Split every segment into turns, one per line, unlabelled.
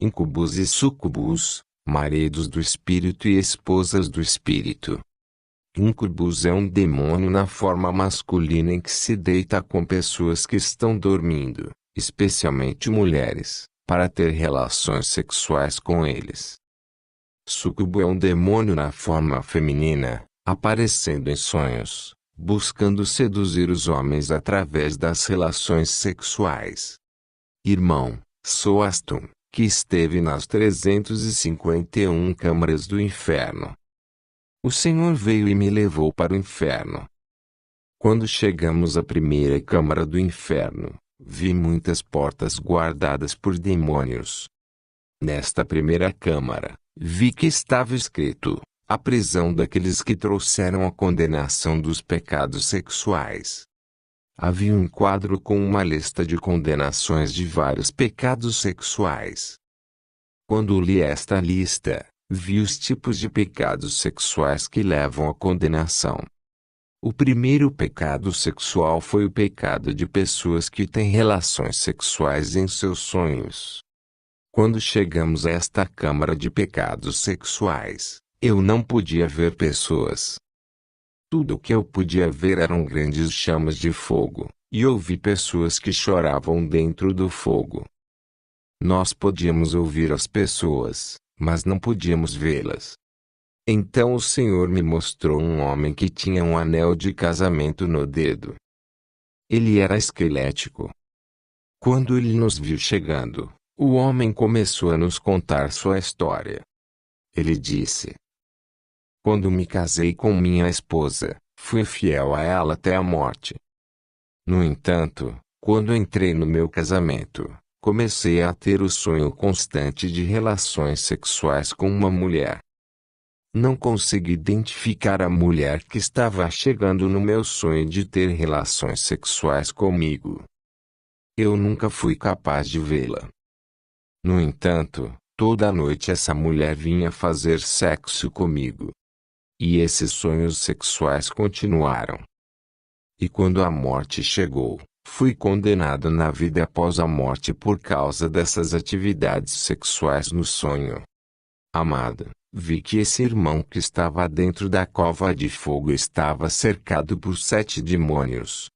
incubus e sucubus, maridos do espírito e esposas do espírito. Incubus é um demônio na forma masculina em que se deita com pessoas que estão dormindo, especialmente mulheres, para ter relações sexuais com eles. Sucubo é um demônio na forma feminina, aparecendo em sonhos, buscando seduzir os homens através das relações sexuais. Irmão, sou Aston, que esteve nas 351 câmaras do inferno. O Senhor veio e me levou para o inferno. Quando chegamos à primeira câmara do inferno, vi muitas portas guardadas por demônios. Nesta primeira câmara, vi que estava escrito: a prisão daqueles que trouxeram a condenação dos pecados sexuais. Havia um quadro com uma lista de condenações de vários pecados sexuais. Quando li esta lista, vi os tipos de pecados sexuais que levam à condenação. O primeiro pecado sexual foi o pecado de pessoas que têm relações sexuais em seus sonhos. Quando chegamos a esta câmara de pecados sexuais, eu não podia ver pessoas. Tudo o que eu podia ver eram grandes chamas de fogo, e ouvi pessoas que choravam dentro do fogo. Nós podíamos ouvir as pessoas, mas não podíamos vê-las. Então o Senhor me mostrou um homem que tinha um anel de casamento no dedo. Ele era esquelético. Quando ele nos viu chegando, o homem começou a nos contar sua história. Ele disse: quando me casei com minha esposa, fui fiel a ela até a morte. No entanto, quando entrei no meu casamento, comecei a ter o sonho constante de relações sexuais com uma mulher. Não consegui identificar a mulher que estava chegando no meu sonho de ter relações sexuais comigo. Eu nunca fui capaz de vê-la. No entanto, toda noite essa mulher vinha fazer sexo comigo. E esses sonhos sexuais continuaram. E quando a morte chegou, fui condenado na vida após a morte por causa dessas atividades sexuais no sonho. Amado, vi que esse irmão que estava dentro da cova de fogo estava cercado por 7 demônios.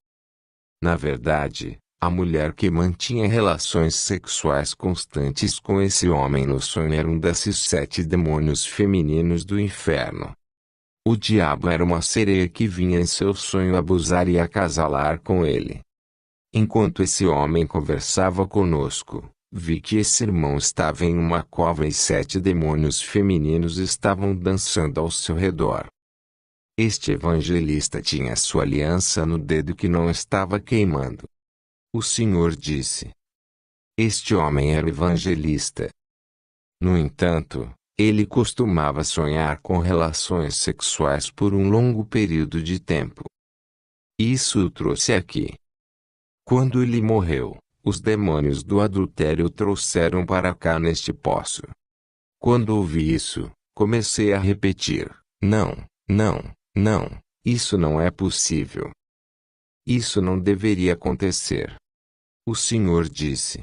Na verdade, a mulher que mantinha relações sexuais constantes com esse homem no sonho era um desses 7 demônios femininos do inferno. O diabo era uma sereia que vinha em seu sonho abusar e acasalar com ele. Enquanto esse homem conversava conosco, vi que esse irmão estava em uma cova e 7 demônios femininos estavam dançando ao seu redor. Este evangelista tinha sua aliança no dedo que não estava queimando. O Senhor disse: este homem era evangelista. No entanto, ele costumava sonhar com relações sexuais por um longo período de tempo. Isso o trouxe aqui. Quando ele morreu, os demônios do adultério o trouxeram para cá neste poço. Quando ouvi isso, comecei a repetir: não, não, não, isso não é possível. Isso não deveria acontecer. O Senhor disse: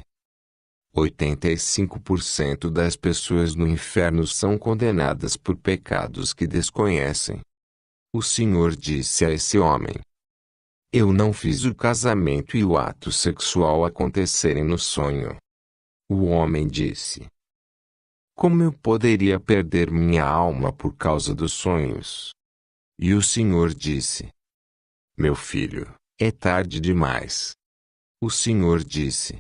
85% das pessoas no inferno são condenadas por pecados que desconhecem. O Senhor disse a esse homem: eu não fiz o casamento e o ato sexual acontecerem no sonho. O homem disse: como eu poderia perder minha alma por causa dos sonhos? E o Senhor disse: meu filho, é tarde demais. O Senhor disse: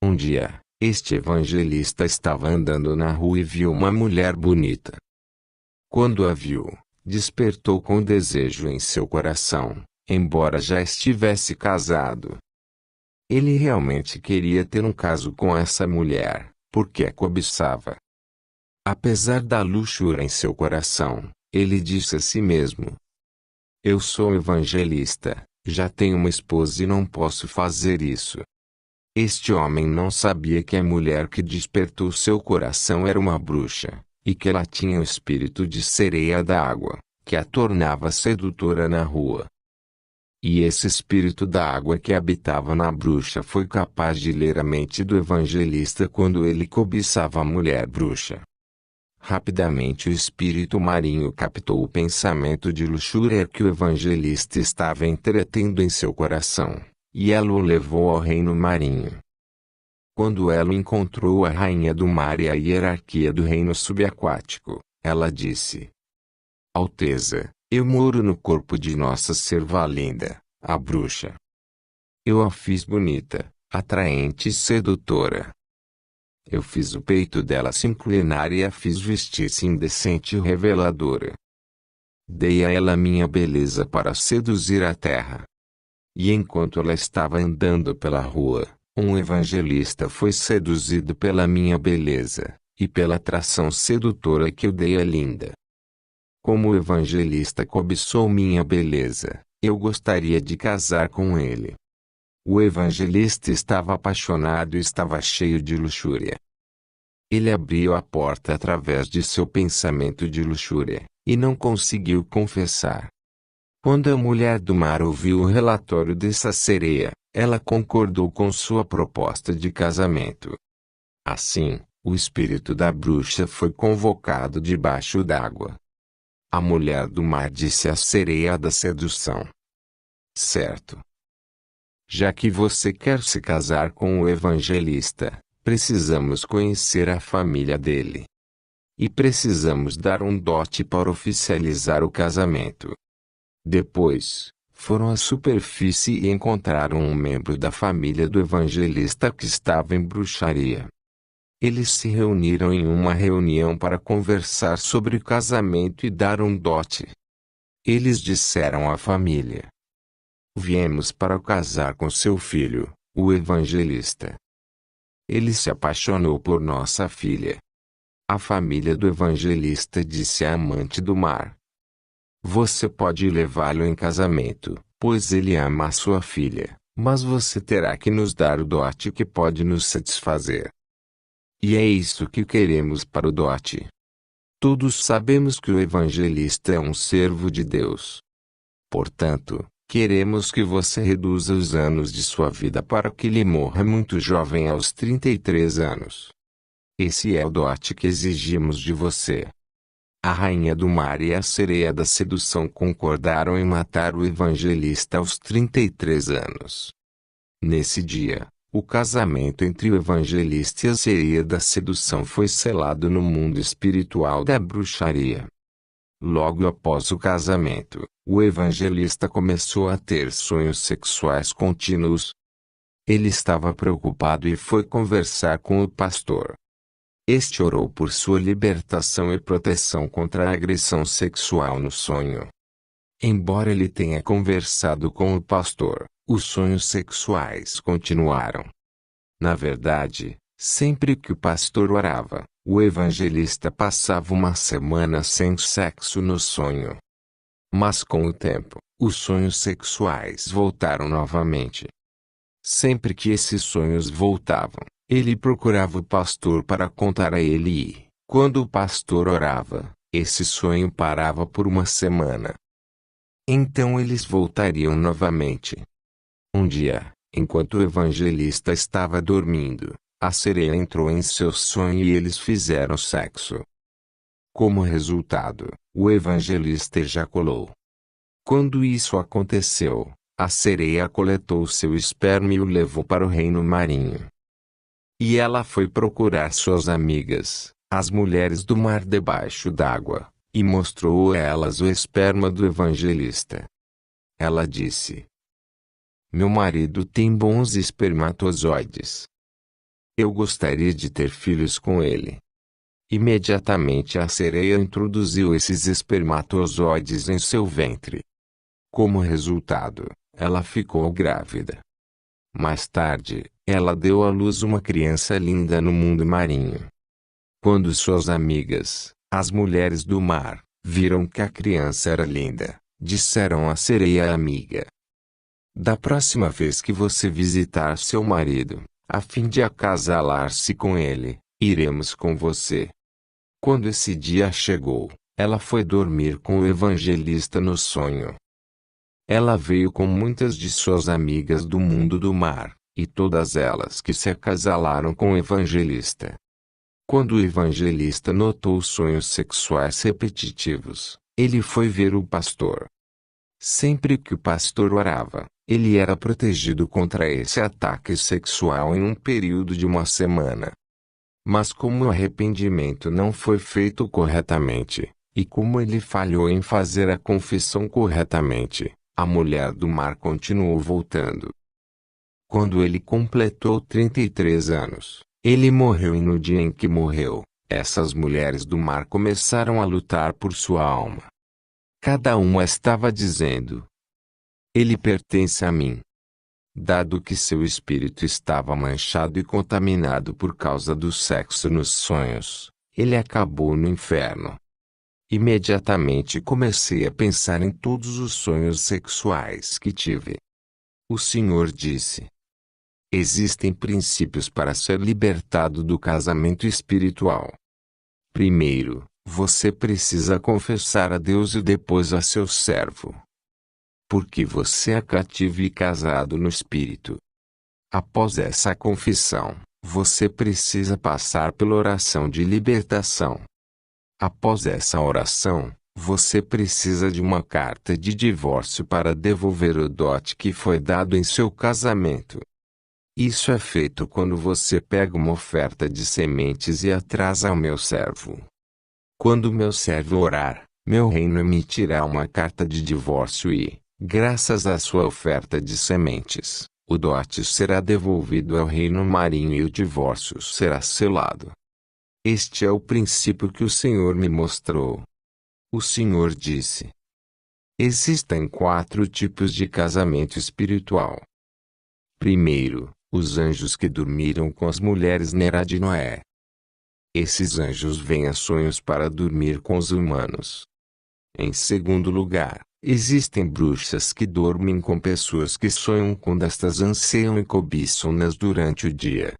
um dia, este evangelista estava andando na rua e viu uma mulher bonita. Quando a viu, despertou com desejo em seu coração, embora já estivesse casado. Ele realmente queria ter um caso com essa mulher, porque a cobiçava. Apesar da luxúria em seu coração, ele disse a si mesmo: eu sou evangelista, já tenho uma esposa e não posso fazer isso. Este homem não sabia que a mulher que despertou seu coração era uma bruxa, e que ela tinha o espírito de sereia da água, que a tornava sedutora na rua. E esse espírito da água que habitava na bruxa foi capaz de ler a mente do evangelista quando ele cobiçava a mulher bruxa. Rapidamente o espírito marinho captou o pensamento de luxúria que o evangelista estava entretendo em seu coração, e ela o levou ao reino marinho. Quando ela encontrou a rainha do mar e a hierarquia do reino subaquático, ela disse: Alteza, eu moro no corpo de nossa serva linda, a bruxa. Eu a fiz bonita, atraente e sedutora. Eu fiz o peito dela se inclinar e a fiz vestir-se indecente e reveladora. Dei a ela minha beleza para seduzir a terra. E enquanto ela estava andando pela rua, um evangelista foi seduzido pela minha beleza, e pela atração sedutora que eu dei à linda. Como o evangelista cobiçou minha beleza, eu gostaria de casar com ele. O evangelista estava apaixonado e estava cheio de luxúria. Ele abriu a porta através de seu pensamento de luxúria, e não conseguiu confessar. Quando a mulher do mar ouviu o relatório dessa sereia, ela concordou com sua proposta de casamento. Assim, o espírito da bruxa foi convocado debaixo d'água. A mulher do mar disse à sereia da sedução: Certo. Já que você quer se casar com o evangelista, precisamos conhecer a família dele. E precisamos dar um dote para oficializar o casamento. Depois, foram à superfície e encontraram um membro da família do evangelista que estava em bruxaria. Eles se reuniram em uma reunião para conversar sobre o casamento e dar um dote. Eles disseram à família: Viemos para casar com seu filho, o evangelista. Ele se apaixonou por nossa filha. A família do evangelista disse à amante do mar: Você pode levá-lo em casamento, pois ele ama a sua filha, mas você terá que nos dar o dote que pode nos satisfazer. E é isso que queremos para o dote. Todos sabemos que o evangelista é um servo de Deus. Portanto, queremos que você reduza os anos de sua vida para que ele morra muito jovem aos 33 anos. Esse é o dote que exigimos de você. A rainha do mar e a sereia da sedução concordaram em matar o evangelista aos 33 anos. Nesse dia, o casamento entre o evangelista e a sereia da sedução foi selado no mundo espiritual da bruxaria. Logo após o casamento, o evangelista começou a ter sonhos sexuais contínuos. Ele estava preocupado e foi conversar com o pastor. Este orou por sua libertação e proteção contra a agressão sexual no sonho. Embora ele tenha conversado com o pastor, os sonhos sexuais continuaram. Na verdade, sempre que o pastor orava, o evangelista passava uma semana sem sexo no sonho. Mas com o tempo, os sonhos sexuais voltaram novamente. Sempre que esses sonhos voltavam, ele procurava o pastor para contar a ele e, quando o pastor orava, esse sonho parava por uma semana. Então eles voltariam novamente. Um dia, enquanto o evangelista estava dormindo, a sereia entrou em seu sonho e eles fizeram sexo. Como resultado, o evangelista ejaculou. Quando isso aconteceu, a sereia coletou seu esperma e o levou para o reino marinho. E ela foi procurar suas amigas, as mulheres do mar debaixo d'água, e mostrou a elas o esperma do evangelista. Ela disse: Meu marido tem bons espermatozoides. Eu gostaria de ter filhos com ele. Imediatamente a sereia introduziu esses espermatozoides em seu ventre. Como resultado, ela ficou grávida. Mais tarde, ela deu à luz uma criança linda no mundo marinho. Quando suas amigas, as mulheres do mar, viram que a criança era linda, disseram à sereia amiga: Da próxima vez que você visitar seu marido, a fim de acasalar-se com ele, iremos com você. Quando esse dia chegou, ela foi dormir com o evangelista no sonho. Ela veio com muitas de suas amigas do mundo do mar, e todas elas que se acasalaram com o evangelista. Quando o evangelista notou os sonhos sexuais repetitivos, ele foi ver o pastor. Sempre que o pastor orava, ele era protegido contra esse ataque sexual em um período de uma semana. Mas como o arrependimento não foi feito corretamente, e como ele falhou em fazer a confissão corretamente, a mulher do mar continuou voltando. Quando ele completou 33 anos, ele morreu, e no dia em que morreu, essas mulheres do mar começaram a lutar por sua alma. Cada uma estava dizendo: ele pertence a mim. Dado que seu espírito estava manchado e contaminado por causa do sexo nos sonhos, ele acabou no inferno. Imediatamente comecei a pensar em todos os sonhos sexuais que tive. O Senhor disse: existem princípios para ser libertado do casamento espiritual. Primeiro, você precisa confessar a Deus e depois a seu servo. Porque você é cativo e casado no espírito. Após essa confissão, você precisa passar pela oração de libertação. Após essa oração, você precisa de uma carta de divórcio para devolver o dote que foi dado em seu casamento. Isso é feito quando você pega uma oferta de sementes e a traz ao meu servo. Quando meu servo orar, meu reino emitirá uma carta de divórcio e, graças à sua oferta de sementes, o dote será devolvido ao reino marinho e o divórcio será selado. Este é o princípio que o Senhor me mostrou. O Senhor disse: existem 4 tipos de casamento espiritual. Primeiro, os anjos que dormiram com as mulheres Nera de Noé. Esses anjos vêm a sonhos para dormir com os humanos. Em segundo lugar, existem bruxas que dormem com pessoas que sonham quando estas anseiam e cobiçam-nas durante o dia.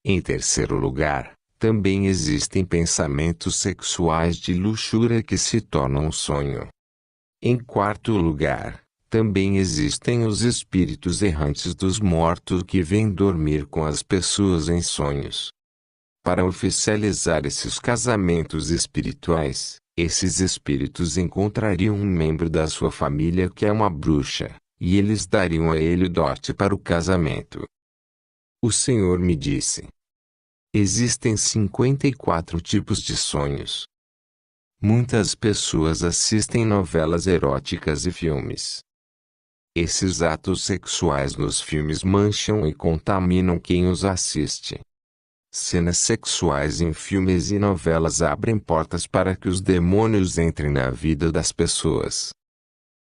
Em terceiro lugar, também existem pensamentos sexuais de luxúria que se tornam um sonho. Em quarto lugar, também existem os espíritos errantes dos mortos que vêm dormir com as pessoas em sonhos. Para oficializar esses casamentos espirituais, esses espíritos encontrariam um membro da sua família que é uma bruxa, e eles dariam a ele o dote para o casamento. O Senhor me disse: existem 54 tipos de sonhos. Muitas pessoas assistem novelas eróticas e filmes. Esses atos sexuais nos filmes mancham e contaminam quem os assiste. Cenas sexuais em filmes e novelas abrem portas para que os demônios entrem na vida das pessoas.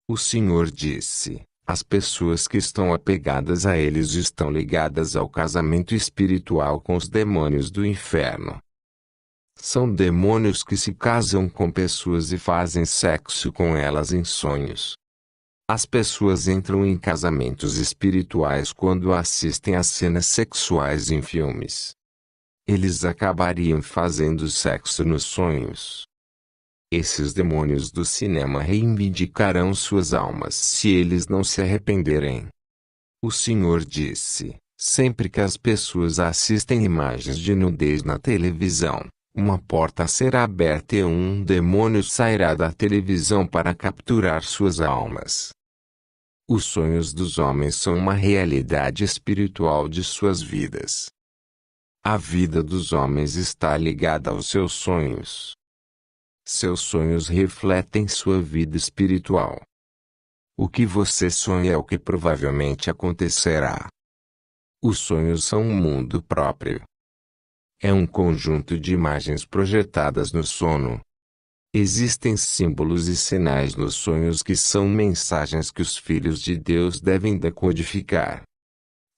O Senhor disse: as pessoas que estão apegadas a eles estão ligadas ao casamento espiritual com os demônios do inferno. São demônios que se casam com pessoas e fazem sexo com elas em sonhos. As pessoas entram em casamentos espirituais quando assistem a cenas sexuais em filmes. Eles acabariam fazendo sexo nos sonhos. Esses demônios do cinema reivindicarão suas almas se eles não se arrependerem. O Senhor disse: sempre que as pessoas assistem imagens de nudez na televisão, uma porta será aberta e um demônio sairá da televisão para capturar suas almas. Os sonhos dos homens são uma realidade espiritual de suas vidas. A vida dos homens está ligada aos seus sonhos. Seus sonhos refletem sua vida espiritual. O que você sonha é o que provavelmente acontecerá. Os sonhos são um mundo próprio. É um conjunto de imagens projetadas no sono. Existem símbolos e sinais nos sonhos que são mensagens que os filhos de Deus devem decodificar.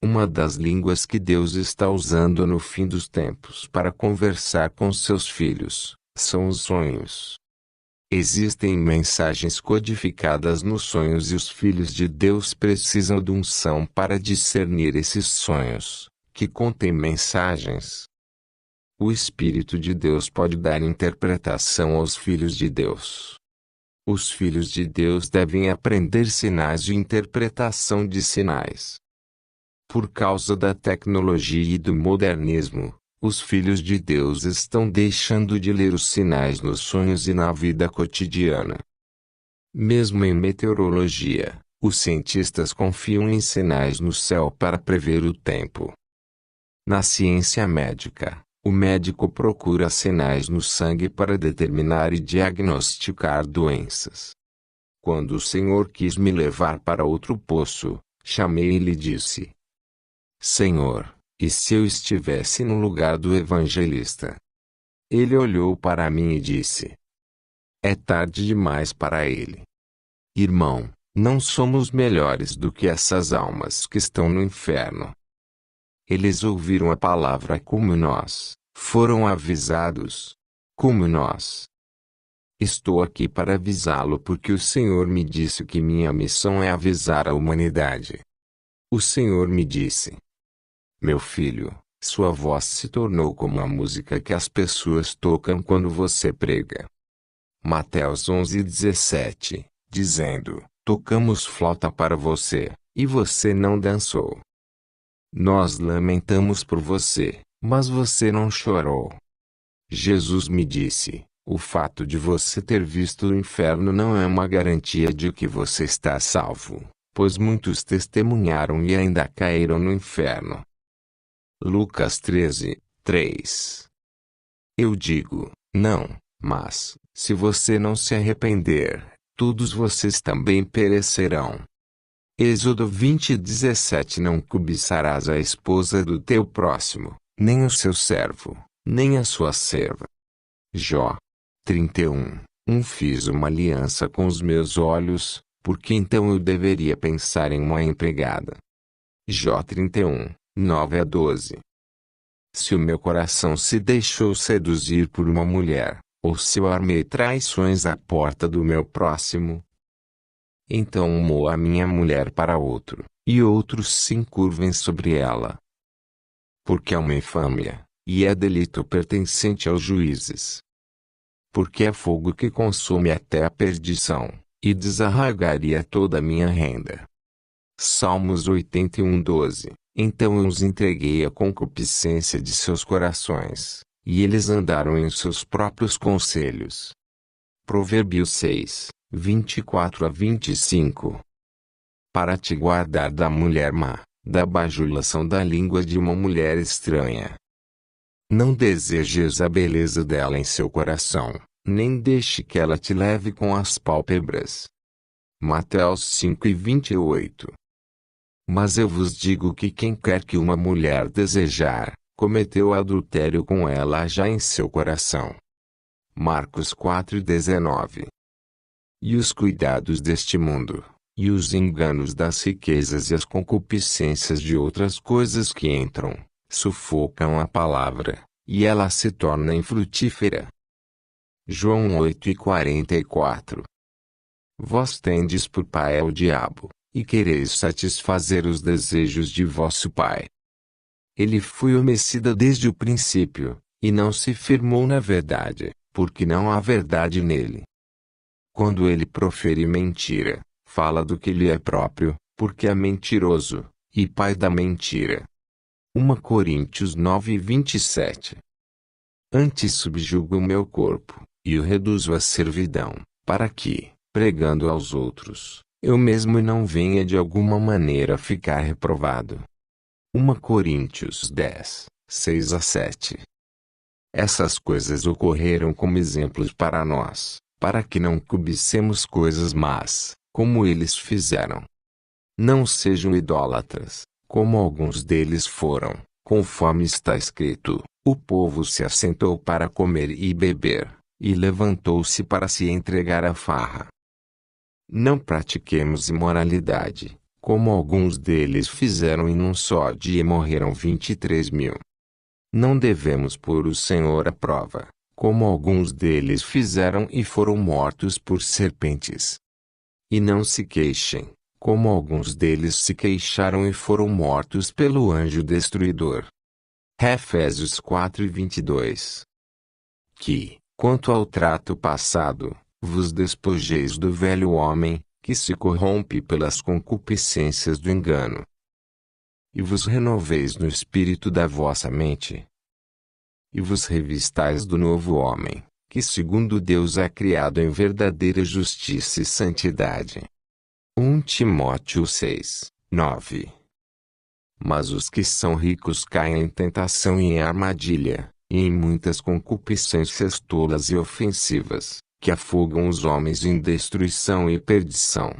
Uma das línguas que Deus está usando no fim dos tempos para conversar com seus filhos são os sonhos. Existem mensagens codificadas nos sonhos e os filhos de Deus precisam de unção para discernir esses sonhos, que contêm mensagens. O Espírito de Deus pode dar interpretação aos filhos de Deus. Os filhos de Deus devem aprender sinais de interpretação de sinais. Por causa da tecnologia e do modernismo, os filhos de Deus estão deixando de ler os sinais nos sonhos e na vida cotidiana. Mesmo em meteorologia, os cientistas confiam em sinais no céu para prever o tempo. Na ciência médica, o médico procura sinais no sangue para determinar e diagnosticar doenças. Quando o Senhor quis me levar para outro poço, chamei e lhe disse: Senhor, e se eu estivesse no lugar do evangelista? Ele olhou para mim e disse: É tarde demais para ele. Irmão, não somos melhores do que essas almas que estão no inferno. Eles ouviram a palavra como nós, foram avisados como nós. Estou aqui para avisá-lo porque o Senhor me disse que minha missão é avisar a humanidade. O Senhor me disse: Meu filho, sua voz se tornou como a música que as pessoas tocam quando você prega. Mateus 11:17, dizendo: Tocamos flauta para você, e você não dançou. Nós lamentamos por você, mas você não chorou. Jesus me disse: o fato de você ter visto o inferno não é uma garantia de que você está salvo, pois muitos testemunharam e ainda caíram no inferno. Lucas 13:3. Eu digo, não, mas, se você não se arrepender, todos vocês também perecerão. Êxodo 20:17. Não cobiçarás a esposa do teu próximo, nem o seu servo, nem a sua serva. Jó 31:1. Fiz uma aliança com os meus olhos, porque então eu deveria pensar em uma empregada. Jó 31:9-12. Se o meu coração se deixou seduzir por uma mulher, ou se eu armei traições à porta do meu próximo, então amou a minha mulher para outro, e outros se encurvem sobre ela. Porque é uma infâmia, e é delito pertencente aos juízes. Porque é fogo que consome até a perdição, e desarraigaria toda a minha renda. Salmos 81:12. Então eu os entreguei à concupiscência de seus corações, e eles andaram em seus próprios conselhos. Provérbios 6:24-25. Para te guardar da mulher má, da bajulação da língua de uma mulher estranha. Não desejes a beleza dela em seu coração, nem deixe que ela te leve com as pálpebras. Mateus 5:28. Mas eu vos digo que quem quer que uma mulher desejar, cometeu adultério com ela já em seu coração. Marcos 4:19. E os cuidados deste mundo, e os enganos das riquezas e as concupiscências de outras coisas que entram, sufocam a palavra, e ela se torna infrutífera. João 8:44. Vós tendes por pai ao diabo, e quereis satisfazer os desejos de vosso pai. Ele foi homicida desde o princípio, e não se firmou na verdade, porque não há verdade nele. Quando ele profere mentira, fala do que lhe é próprio, porque é mentiroso, e pai da mentira. 1 Coríntios 9:27. Antes subjugo o meu corpo, e o reduzo à servidão, para que, pregando aos outros, eu mesmo não venha de alguma maneira ficar reprovado. 1 Coríntios 10:6-7. Essas coisas ocorreram como exemplos para nós, para que não cobicemos coisas más, como eles fizeram. Não sejam idólatras, como alguns deles foram, conforme está escrito: o povo se assentou para comer e beber, e levantou-se para se entregar à farra. Não pratiquemos imoralidade, como alguns deles fizeram e num só dia morreram 23.000. Não devemos pôr o Senhor à prova, como alguns deles fizeram e foram mortos por serpentes. E não se queixem, como alguns deles se queixaram e foram mortos pelo anjo destruidor. Efésios 4:22. Que, quanto ao trato passado, vos despojeis do velho homem, que se corrompe pelas concupiscências do engano, e vos renoveis no espírito da vossa mente, e vos revistais do novo homem, que segundo Deus é criado em verdadeira justiça e santidade. 1 Timóteo 6, 9. Mas os que são ricos caem em tentação e em armadilha, e em muitas concupiscências tolas e ofensivas, que afogam os homens em destruição e perdição.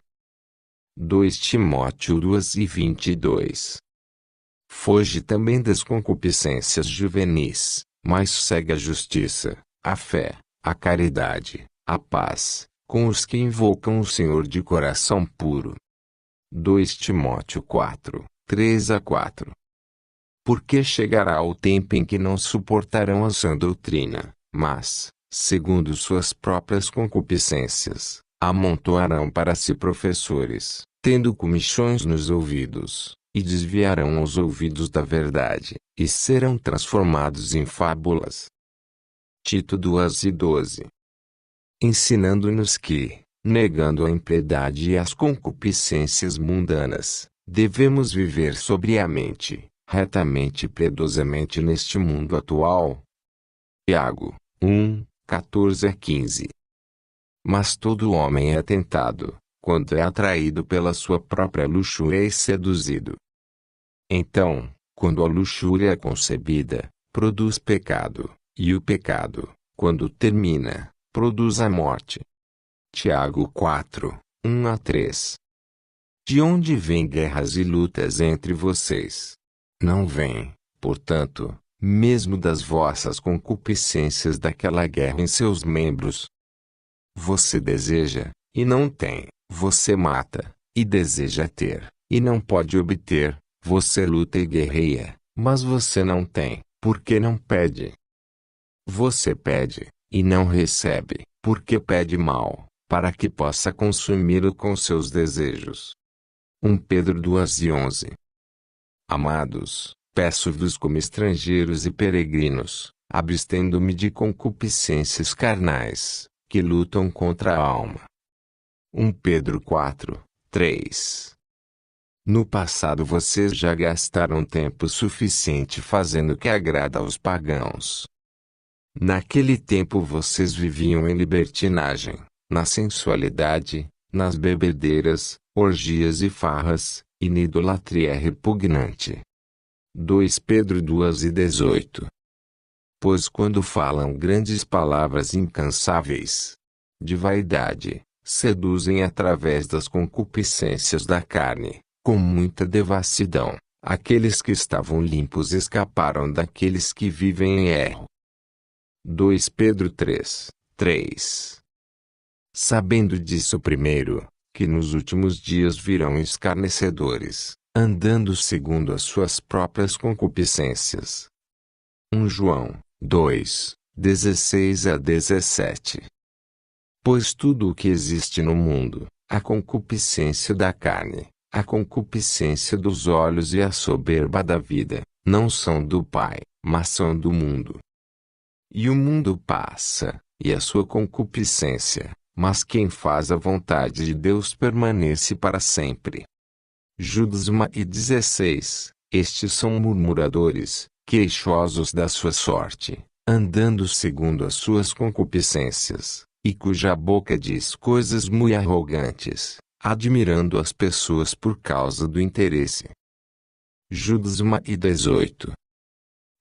2 Timóteo 2 e 22. Foge também das concupiscências juvenis, mas segue a justiça, a fé, a caridade, a paz, com os que invocam o Senhor de coração puro. 2 Timóteo 4, 3 a 4. Porque chegará o tempo em que não suportarão a sã doutrina, mas, segundo suas próprias concupiscências, amontoarão para si professores, tendo comichões nos ouvidos, e desviarão os ouvidos da verdade, e serão transformados em fábulas. Tito 2 e 12. Ensinando-nos que, negando a impiedade e as concupiscências mundanas, devemos viver sobriamente, retamente e piedosamente neste mundo atual. Tiago 1, 14 a 15. Mas todo homem é tentado, quando é atraído pela sua própria luxúria e seduzido. Então, quando a luxúria é concebida, produz pecado, e o pecado, quando termina, produz a morte. Tiago 4, 1 a 3. De onde vêm guerras e lutas entre vocês? Não vêm, portanto, mesmo das vossas concupiscências daquela guerra em seus membros. Você deseja, e não tem, você mata, e deseja ter, e não pode obter, você luta e guerreia, mas você não tem, porque não pede. Você pede, e não recebe, porque pede mal, para que possa consumi-lo com seus desejos. 1 Pedro 2 e 11. Amados, peço-vos como estrangeiros e peregrinos, abstendo-me de concupiscências carnais, que lutam contra a alma. 1 Pedro 4, 3. No passado vocês já gastaram tempo suficiente fazendo o que agrada aos pagãos. Naquele tempo vocês viviam em libertinagem, na sensualidade, nas bebedeiras, orgias e farras, e na idolatria repugnante. 2 Pedro 2 e 18. Pois quando falam grandes palavras incansáveis de vaidade, seduzem através das concupiscências da carne, com muita devassidão, aqueles que estavam limpos escaparam daqueles que vivem em erro. 2 Pedro 3, 3. Sabendo disso primeiro, que nos últimos dias virão escarnecedores, andando segundo as suas próprias concupiscências. 1 João 2, 16 a 17. Pois tudo o que existe no mundo, a concupiscência da carne, a concupiscência dos olhos e a soberba da vida, não são do Pai, mas são do mundo. E o mundo passa, e a sua concupiscência, mas quem faz a vontade de Deus permanece para sempre. Judas 1 e 16. Estes são murmuradores, queixosos da sua sorte, andando segundo as suas concupiscências, e cuja boca diz coisas muito arrogantes, admirando as pessoas por causa do interesse. Judas 1 e 18.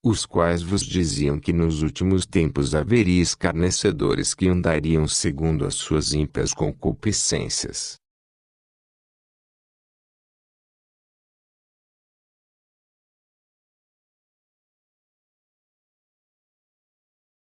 Os quais vos diziam que nos últimos tempos haveria escarnecedores que andariam segundo as suas ímpias concupiscências.